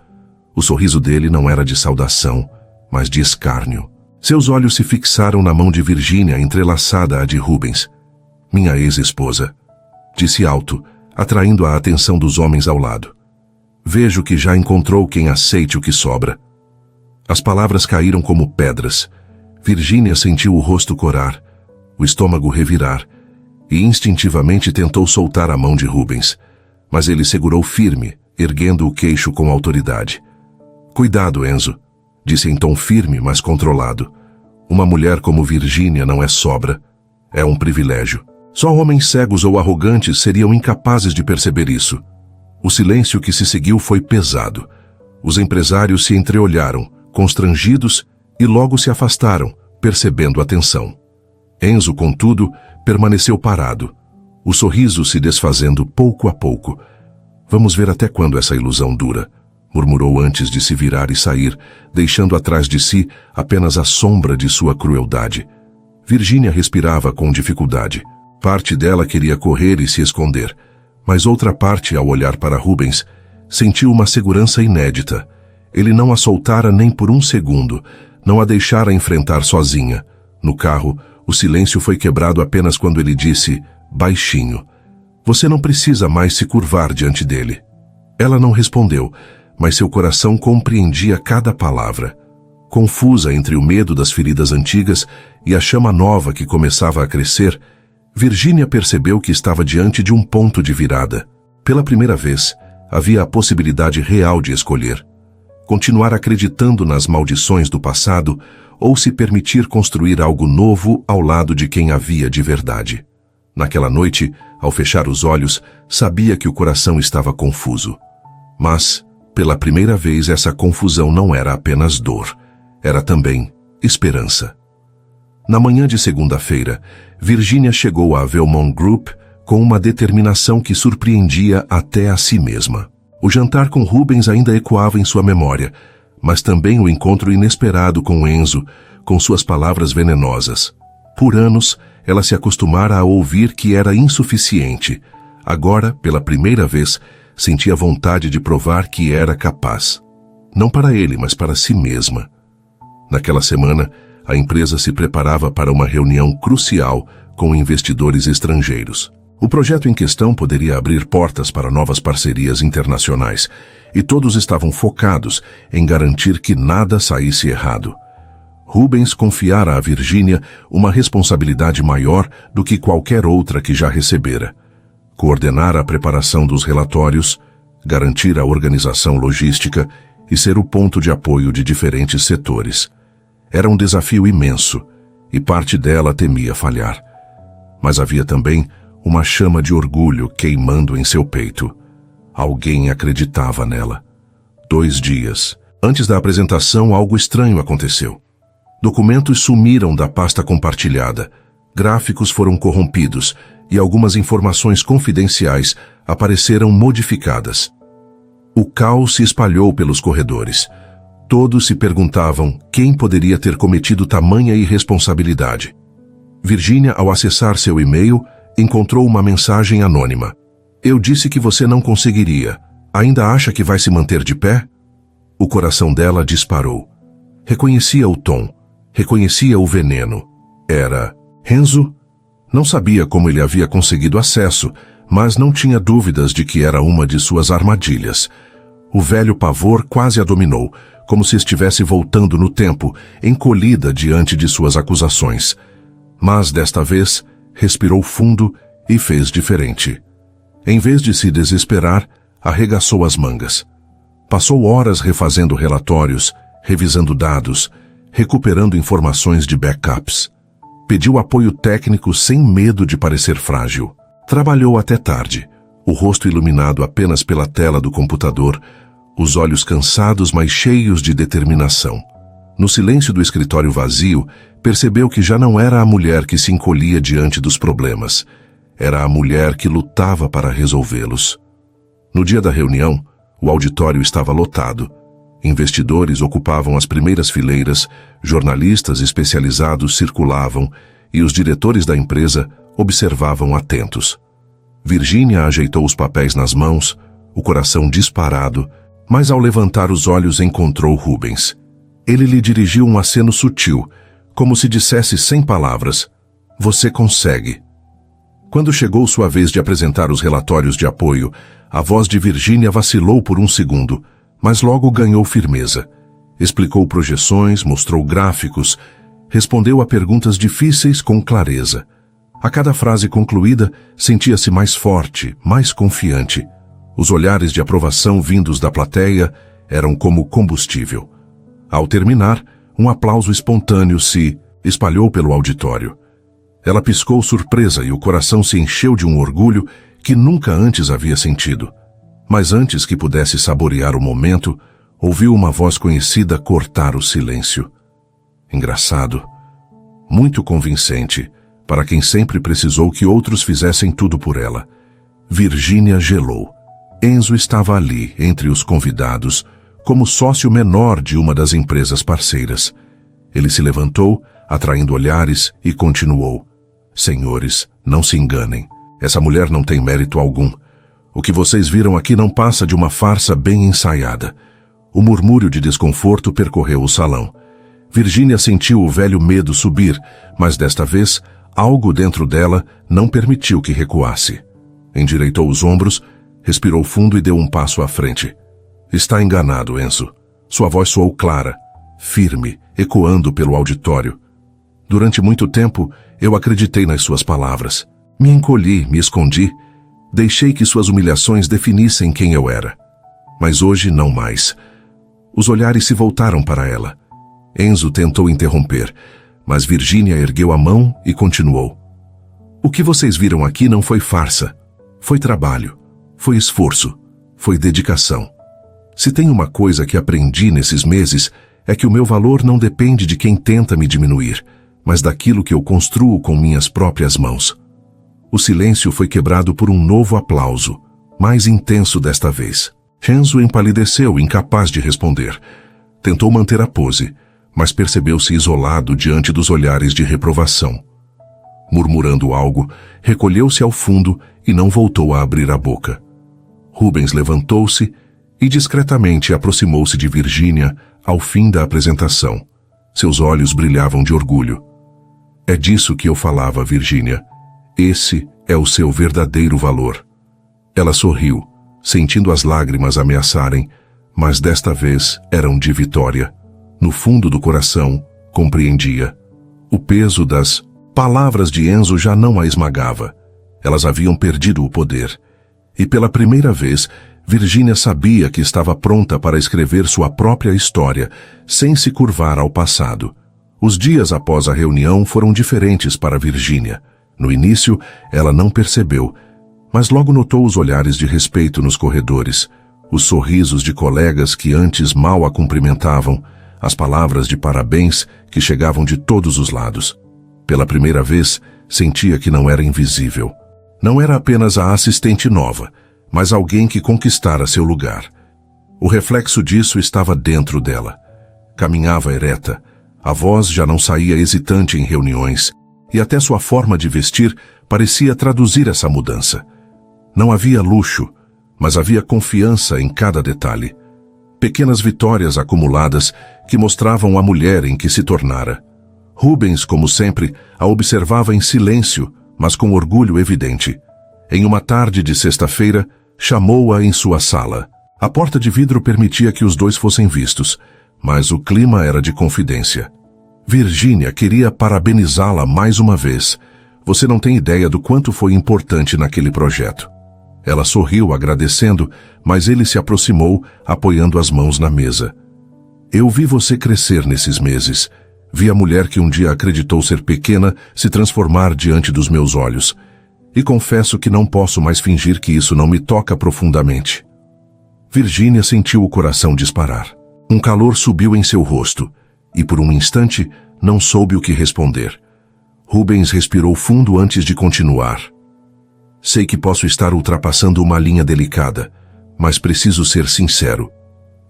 O sorriso dele não era de saudação, mas de escárnio. Seus olhos se fixaram na mão de Virgínia entrelaçada à de Rubens. "Minha ex-esposa", disse alto, atraindo a atenção dos homens ao lado. "Vejo que já encontrou quem aceite o que sobra." As palavras caíram como pedras. Virgínia sentiu o rosto corar, o estômago revirar, e instintivamente tentou soltar a mão de Rubens, mas ele segurou firme, erguendo o queixo com autoridade. "Cuidado, Enzo", disse em tom firme, mas controlado. "Uma mulher como Virgínia não é sobra, é um privilégio. Só homens cegos ou arrogantes seriam incapazes de perceber isso." O silêncio que se seguiu foi pesado. Os empresários se entreolharam, constrangidos, e logo se afastaram, percebendo a tensão. Enzo, contudo, permaneceu parado, o sorriso se desfazendo pouco a pouco. "Vamos ver até quando essa ilusão dura", murmurou antes de se virar e sair, deixando atrás de si apenas a sombra de sua crueldade. Virgínia respirava com dificuldade. Parte dela queria correr e se esconder, mas outra parte, ao olhar para Rubens, sentiu uma segurança inédita. Ele não a soltara nem por um segundo, não a deixara enfrentar sozinha. No carro, o silêncio foi quebrado apenas quando ele disse, baixinho, "Você não precisa mais se curvar diante dele." Ela não respondeu, mas seu coração compreendia cada palavra. Confusa entre o medo das feridas antigas e a chama nova que começava a crescer, Virgínia percebeu que estava diante de um ponto de virada. Pela primeira vez, havia a possibilidade real de escolher. Continuar acreditando nas maldições do passado ou se permitir construir algo novo ao lado de quem havia de verdade. Naquela noite, ao fechar os olhos, sabia que o coração estava confuso. Mas, pela primeira vez, essa confusão não era apenas dor. era também esperança. Na manhã de segunda-feira, Virginia chegou à Velmont Group com uma determinação que surpreendia até a si mesma. O jantar com Rubens ainda ecoava em sua memória, mas também o encontro inesperado com Enzo, com suas palavras venenosas. Por anos, ela se acostumara a ouvir que era insuficiente. Agora, pela primeira vez, sentia vontade de provar que era capaz. Não para ele, mas para si mesma. Naquela semana, a empresa se preparava para uma reunião crucial com investidores estrangeiros. O projeto em questão poderia abrir portas para novas parcerias internacionais, e todos estavam focados em garantir que nada saísse errado. Rubens confiara a Virginia uma responsabilidade maior do que qualquer outra que já recebera. Coordenar a preparação dos relatórios, garantir a organização logística e ser o ponto de apoio de diferentes setores. Era um desafio imenso, e parte dela temia falhar. Mas havia também uma chama de orgulho queimando em seu peito. Alguém acreditava nela. 2 dias antes da apresentação, algo estranho aconteceu. Documentos sumiram da pasta compartilhada, gráficos foram corrompidos e algumas informações confidenciais apareceram modificadas. O caos se espalhou pelos corredores. Todos se perguntavam quem poderia ter cometido tamanha irresponsabilidade. Virginia, ao acessar seu e-mail, encontrou uma mensagem anônima. Eu disse que você não conseguiria. Ainda acha que vai se manter de pé? O coração dela disparou. Reconhecia o tom. Reconhecia o veneno. Era Enzo? Não sabia como ele havia conseguido acesso, mas não tinha dúvidas de que era uma de suas armadilhas. O velho pavor quase a dominou, como se estivesse voltando no tempo, encolhida diante de suas acusações. Mas, desta vez, respirou fundo e fez diferente. Em vez de se desesperar, arregaçou as mangas. Passou horas refazendo relatórios, revisando dados, recuperando informações de backups. Pediu apoio técnico sem medo de parecer frágil. Trabalhou até tarde, o rosto iluminado apenas pela tela do computador, os olhos cansados, mas cheios de determinação. No silêncio do escritório vazio, percebeu que já não era a mulher que se encolhia diante dos problemas. Era a mulher que lutava para resolvê-los. No dia da reunião, o auditório estava lotado. Investidores ocupavam as primeiras fileiras, jornalistas especializados circulavam e os diretores da empresa observavam atentos. Virginia ajeitou os papéis nas mãos, o coração disparado, mas ao levantar os olhos encontrou Rubens. Ele lhe dirigiu um aceno sutil, como se dissesse sem palavras: "Você consegue." Quando chegou sua vez de apresentar os relatórios de apoio, a voz de Virginia vacilou por um segundo, mas logo ganhou firmeza. Explicou projeções, mostrou gráficos, respondeu a perguntas difíceis com clareza. A cada frase concluída, sentia-se mais forte, mais confiante. Os olhares de aprovação vindos da plateia eram como combustível. Ao terminar, um aplauso espontâneo se espalhou pelo auditório. Ela piscou surpresa e o coração se encheu de um orgulho que nunca antes havia sentido. Mas antes que pudesse saborear o momento, ouviu uma voz conhecida cortar o silêncio. Engraçado, muito convincente, para quem sempre precisou que outros fizessem tudo por ela. Virginia gelou. Enzo estava ali, entre os convidados, como sócio menor de uma das empresas parceiras. Ele se levantou, atraindo olhares, e continuou: "Senhores, não se enganem. Essa mulher não tem mérito algum. O que vocês viram aqui não passa de uma farsa bem ensaiada." O murmúrio de desconforto percorreu o salão. Virginia sentiu o velho medo subir, mas desta vez, algo dentro dela não permitiu que recuasse. Endireitou os ombros, respirou fundo e deu um passo à frente. "Está enganado, Enzo." Sua voz soou clara, firme, ecoando pelo auditório. "Durante muito tempo, eu acreditei nas suas palavras. Me encolhi, me escondi. Deixei que suas humilhações definissem quem eu era. Mas hoje não mais." Os olhares se voltaram para ela. Enzo tentou interromper, mas Virginia ergueu a mão e continuou: "O que vocês viram aqui não foi farsa. Foi trabalho, foi esforço, foi dedicação. Se tem uma coisa que aprendi nesses meses, é que o meu valor não depende de quem tenta me diminuir, mas daquilo que eu construo com minhas próprias mãos. O silêncio foi quebrado por um novo aplauso, mais intenso desta vez. Enzo empalideceu, incapaz de responder. Tentou manter a pose, mas percebeu-se isolado diante dos olhares de reprovação. Murmurando algo, recolheu-se ao fundo e não voltou a abrir a boca. Rubens levantou-se e discretamente aproximou-se de Virgínia ao fim da apresentação. Seus olhos brilhavam de orgulho. É disso que eu falava, Virgínia. Esse é o seu verdadeiro valor. Ela sorriu, sentindo as lágrimas ameaçarem, mas desta vez eram de vitória. No fundo do coração, compreendia. O peso das palavras de Enzo já não a esmagava. Elas haviam perdido o poder. E pela primeira vez, Virgínia sabia que estava pronta para escrever sua própria história, sem se curvar ao passado. Os dias após a reunião foram diferentes para Virgínia. No início, ela não percebeu, mas logo notou os olhares de respeito nos corredores, os sorrisos de colegas que antes mal a cumprimentavam, as palavras de parabéns que chegavam de todos os lados. Pela primeira vez, sentia que não era invisível. Não era apenas a assistente nova, mas alguém que conquistara seu lugar. O reflexo disso estava dentro dela. Caminhava ereta, a voz já não saía hesitante em reuniões, e até sua forma de vestir parecia traduzir essa mudança. Não havia luxo, mas havia confiança em cada detalhe. Pequenas vitórias acumuladas que mostravam a mulher em que se tornara. Rubens, como sempre, a observava em silêncio, mas com orgulho evidente. Em uma tarde de sexta-feira, chamou-a em sua sala. A porta de vidro permitia que os dois fossem vistos, mas o clima era de confidência. Virgínia queria parabenizá-la mais uma vez. Você não tem ideia do quanto foi importante naquele projeto. Ela sorriu agradecendo, mas ele se aproximou, apoiando as mãos na mesa. Eu vi você crescer nesses meses. Vi a mulher que um dia acreditou ser pequena se transformar diante dos meus olhos. E confesso que não posso mais fingir que isso não me toca profundamente. Virgínia sentiu o coração disparar. Um calor subiu em seu rosto, e por um instante não soube o que responder. Rubens respirou fundo antes de continuar. Sei que posso estar ultrapassando uma linha delicada, mas preciso ser sincero.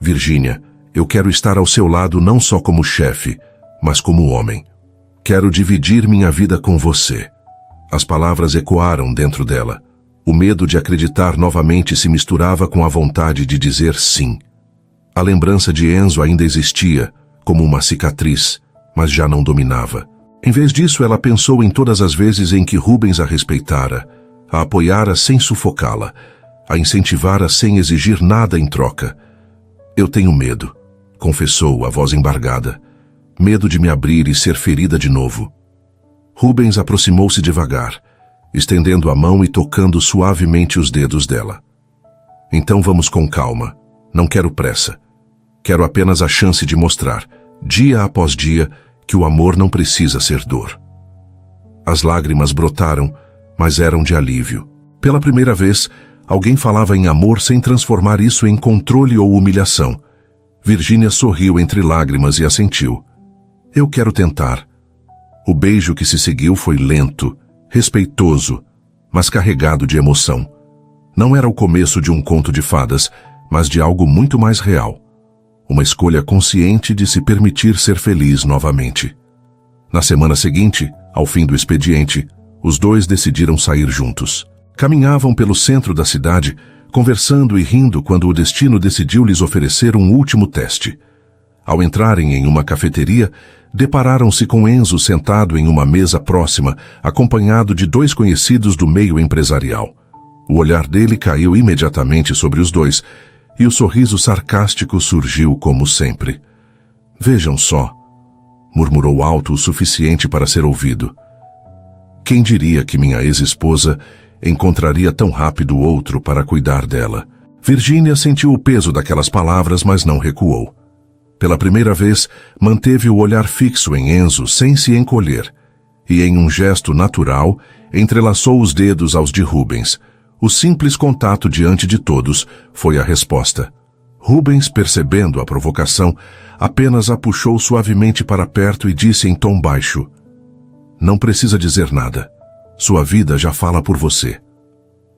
Virgínia, eu quero estar ao seu lado não só como chefe, mas como homem. Quero dividir minha vida com você. As palavras ecoaram dentro dela. O medo de acreditar novamente se misturava com a vontade de dizer sim. A lembrança de Enzo ainda existia, como uma cicatriz, mas já não dominava. Em vez disso, ela pensou em todas as vezes em que Rubens a respeitara, a apoiara sem sufocá-la, a incentivara sem exigir nada em troca. Eu tenho medo, confessou, a voz embargada. Medo de me abrir e ser ferida de novo. Rubens aproximou-se devagar, estendendo a mão e tocando suavemente os dedos dela. Então vamos com calma. Não quero pressa. Quero apenas a chance de mostrar, dia após dia, que o amor não precisa ser dor. As lágrimas brotaram, mas eram de alívio. Pela primeira vez, alguém falava em amor sem transformar isso em controle ou humilhação. Virgínia sorriu entre lágrimas e assentiu. Eu quero tentar. O beijo que se seguiu foi lento, respeitoso, mas carregado de emoção. Não era o começo de um conto de fadas, mas de algo muito mais real. Uma escolha consciente de se permitir ser feliz novamente. Na semana seguinte, ao fim do expediente, os dois decidiram sair juntos. Caminhavam pelo centro da cidade, conversando e rindo quando o destino decidiu lhes oferecer um último teste. Ao entrarem em uma cafeteria, depararam-se com Enzo sentado em uma mesa próxima, acompanhado de dois conhecidos do meio empresarial. O olhar dele caiu imediatamente sobre os dois, e o sorriso sarcástico surgiu como sempre. Vejam só, murmurou alto o suficiente para ser ouvido. Quem diria que minha ex-esposa encontraria tão rápido outro para cuidar dela? Virgínia sentiu o peso daquelas palavras, mas não recuou. Pela primeira vez, manteve o olhar fixo em Enzo sem se encolher, e em um gesto natural, entrelaçou os dedos aos de Rubens. O simples contato diante de todos foi a resposta. Rubens, percebendo a provocação, apenas a puxou suavemente para perto e disse em tom baixo: "Não precisa dizer nada. Sua vida já fala por você."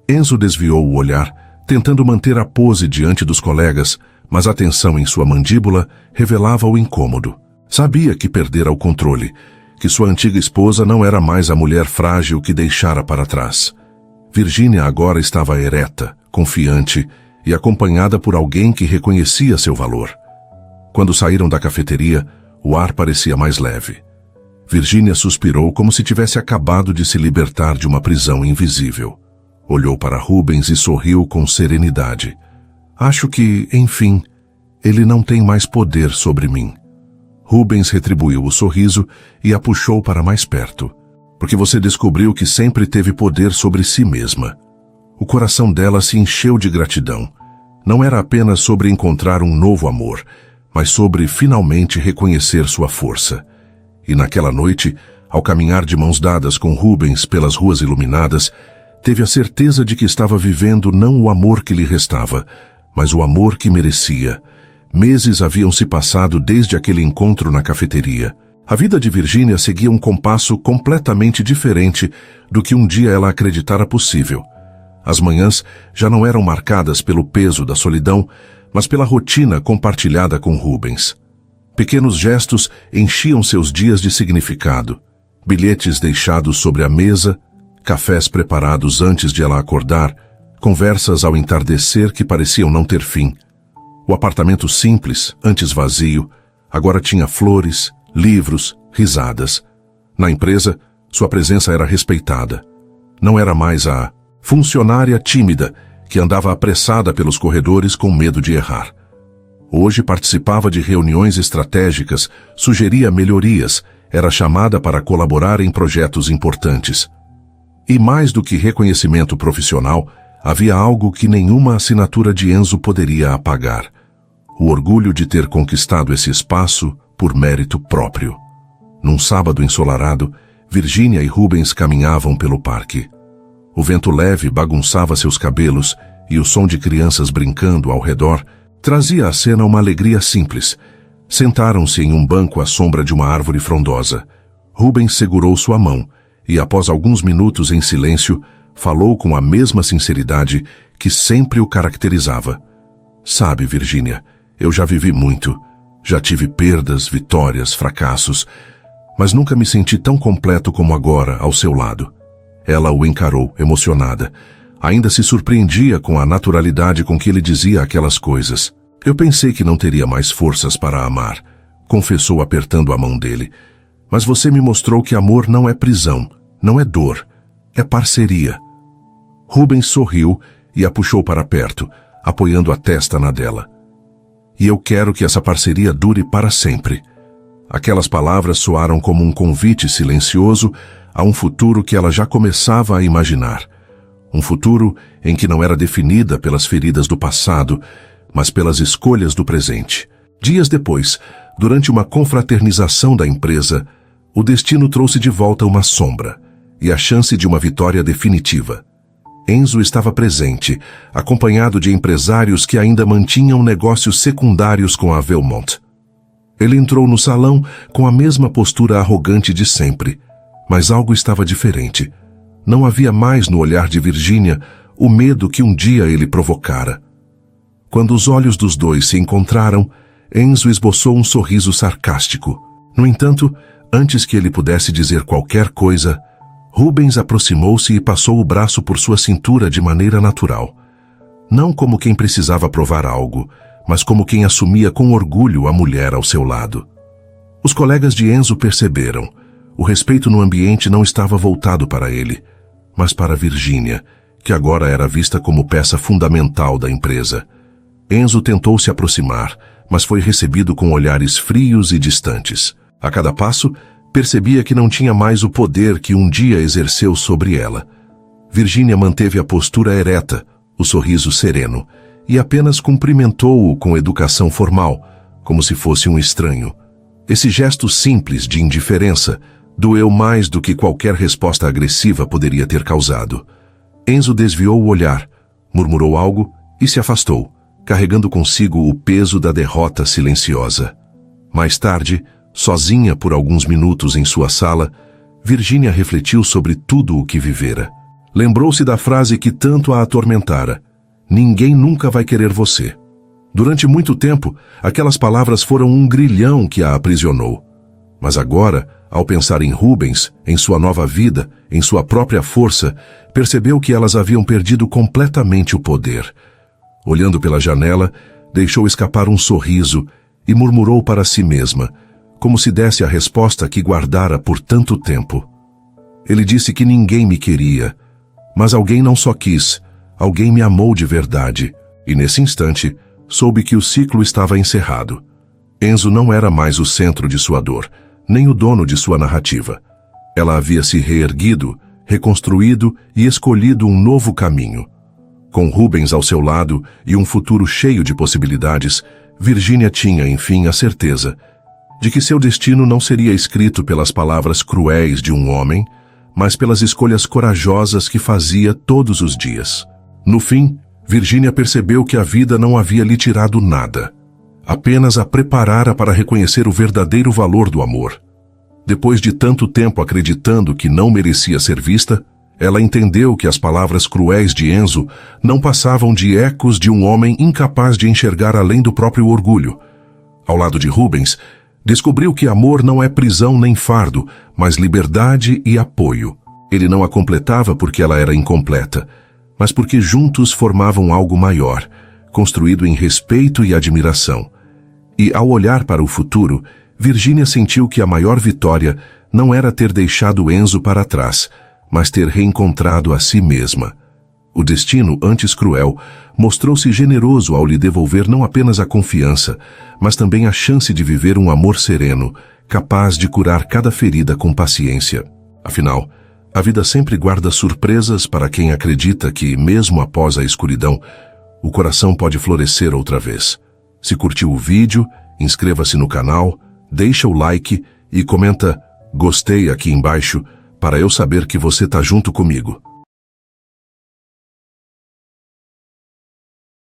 Enzo desviou o olhar, tentando manter a pose diante dos colegas, mas a tensão em sua mandíbula revelava o incômodo. Sabia que perdera o controle, que sua antiga esposa não era mais a mulher frágil que deixara para trás. Virgínia agora estava ereta, confiante e acompanhada por alguém que reconhecia seu valor. Quando saíram da cafeteria, o ar parecia mais leve. Virgínia suspirou como se tivesse acabado de se libertar de uma prisão invisível. Olhou para Rubens e sorriu com serenidade. "Acho que, enfim, ele não tem mais poder sobre mim." Rubens retribuiu o sorriso e a puxou para mais perto. "Porque você descobriu que sempre teve poder sobre si mesma." O coração dela se encheu de gratidão. Não era apenas sobre encontrar um novo amor, mas sobre finalmente reconhecer sua força. E naquela noite, ao caminhar de mãos dadas com Rubens pelas ruas iluminadas, teve a certeza de que estava vivendo não o amor que lhe restava, mas o amor que merecia. Meses haviam se passado desde aquele encontro na cafeteria. A vida de Virgínia seguia um compasso completamente diferente do que um dia ela acreditara possível. As manhãs já não eram marcadas pelo peso da solidão, mas pela rotina compartilhada com Rubens. Pequenos gestos enchiam seus dias de significado. Bilhetes deixados sobre a mesa, cafés preparados antes de ela acordar, conversas ao entardecer que pareciam não ter fim. O apartamento simples, antes vazio, agora tinha flores, livros, risadas. Na empresa, sua presença era respeitada. Não era mais a funcionária tímida que andava apressada pelos corredores com medo de errar. Hoje participava de reuniões estratégicas, sugeria melhorias, era chamada para colaborar em projetos importantes. E mais do que reconhecimento profissional, havia algo que nenhuma assinatura de Enzo poderia apagar: o orgulho de ter conquistado esse espaço por mérito próprio. Num sábado ensolarado, Virgínia e Rubens caminhavam pelo parque. O vento leve bagunçava seus cabelos e o som de crianças brincando ao redor trazia à cena uma alegria simples. Sentaram-se em um banco à sombra de uma árvore frondosa. Rubens segurou sua mão e, após alguns minutos em silêncio, falou com a mesma sinceridade que sempre o caracterizava. "Sabe, Virgínia, eu já vivi muito. Já tive perdas, vitórias, fracassos, mas nunca me senti tão completo como agora, ao seu lado." Ela o encarou, emocionada. Ainda se surpreendia com a naturalidade com que ele dizia aquelas coisas. "Eu pensei que não teria mais forças para amar", confessou apertando a mão dele. "Mas você me mostrou que amor não é prisão, não é dor, é parceria." Rubens sorriu e a puxou para perto, apoiando a testa na dela. "E eu quero que essa parceria dure para sempre." Aquelas palavras soaram como um convite silencioso a um futuro que ela já começava a imaginar. Um futuro em que não era definida pelas feridas do passado, mas pelas escolhas do presente. Dias depois, durante uma confraternização da empresa, o destino trouxe de volta uma sombra e a chance de uma vitória definitiva. Enzo estava presente, acompanhado de empresários que ainda mantinham negócios secundários com a Velmont. Ele entrou no salão com a mesma postura arrogante de sempre, mas algo estava diferente. Não havia mais no olhar de Virgínia o medo que um dia ele provocara. Quando os olhos dos dois se encontraram, Enzo esboçou um sorriso sarcástico. No entanto, antes que ele pudesse dizer qualquer coisa, Rubens aproximou-se e passou o braço por sua cintura de maneira natural. Não como quem precisava provar algo, mas como quem assumia com orgulho a mulher ao seu lado. Os colegas de Enzo perceberam. O respeito no ambiente não estava voltado para ele, mas para Virgínia, que agora era vista como peça fundamental da empresa. Enzo tentou se aproximar, mas foi recebido com olhares frios e distantes. A cada passo, percebia que não tinha mais o poder que um dia exerceu sobre ela. Virgínia manteve a postura ereta, o sorriso sereno, e apenas cumprimentou-o com educação formal, como se fosse um estranho. Esse gesto simples de indiferença doeu mais do que qualquer resposta agressiva poderia ter causado. Enzo desviou o olhar, murmurou algo e se afastou, carregando consigo o peso da derrota silenciosa. Mais tarde, sozinha por alguns minutos em sua sala, Virginia refletiu sobre tudo o que vivera. Lembrou-se da frase que tanto a atormentara: "Ninguém nunca vai querer você." Durante muito tempo, aquelas palavras foram um grilhão que a aprisionou. Mas agora, ao pensar em Rubens, em sua nova vida, em sua própria força, percebeu que elas haviam perdido completamente o poder. Olhando pela janela, deixou escapar um sorriso e murmurou para si mesma, como se desse a resposta que guardara por tanto tempo. Ele disse que ninguém me queria, mas alguém não só quis, alguém me amou de verdade, e nesse instante, soube que o ciclo estava encerrado. Enzo não era mais o centro de sua dor, nem o dono de sua narrativa. Ela havia se reerguido, reconstruído e escolhido um novo caminho. Com Rubens ao seu lado e um futuro cheio de possibilidades, Virginia tinha, enfim, a certeza de que seu destino não seria escrito pelas palavras cruéis de um homem, mas pelas escolhas corajosas que fazia todos os dias. No fim, Virginia percebeu que a vida não havia lhe tirado nada, apenas a preparara para reconhecer o verdadeiro valor do amor. Depois de tanto tempo acreditando que não merecia ser vista, ela entendeu que as palavras cruéis de Enzo não passavam de ecos de um homem incapaz de enxergar além do próprio orgulho. Ao lado de Rubens, descobriu que amor não é prisão nem fardo, mas liberdade e apoio. Ele não a completava porque ela era incompleta, mas porque juntos formavam algo maior, construído em respeito e admiração. E, ao olhar para o futuro, Virginia sentiu que a maior vitória não era ter deixado Enzo para trás, mas ter reencontrado a si mesma. O destino, antes cruel, mostrou-se generoso ao lhe devolver não apenas a confiança, mas também a chance de viver um amor sereno, capaz de curar cada ferida com paciência. Afinal, a vida sempre guarda surpresas para quem acredita que, mesmo após a escuridão, o coração pode florescer outra vez. Se curtiu o vídeo, inscreva-se no canal, deixa o like e comenta "Gostei" aqui embaixo para eu saber que você está junto comigo.